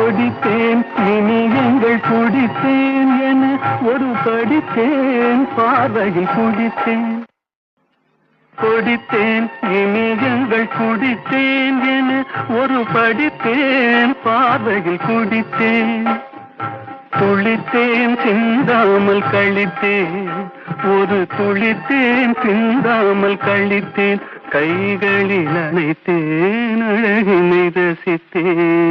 கொடித்தேன் இனியங்கள் குடித்தேன் என ஒரு படித்தேன் பார்வையில் குடித்தேன். கொடித்தேன் இனியங்கள் குடித்தேன் என ஒரு படித்தேன் பார்வையில் குடித்தேன். துளித்தேன் சிந்தாமல் கழித்தேன் ஒரு துளித்தேன் சிந்தாமல் கழித்தேன். கைகளில் அணைத்தேன் அழகினை ரசித்தேன்.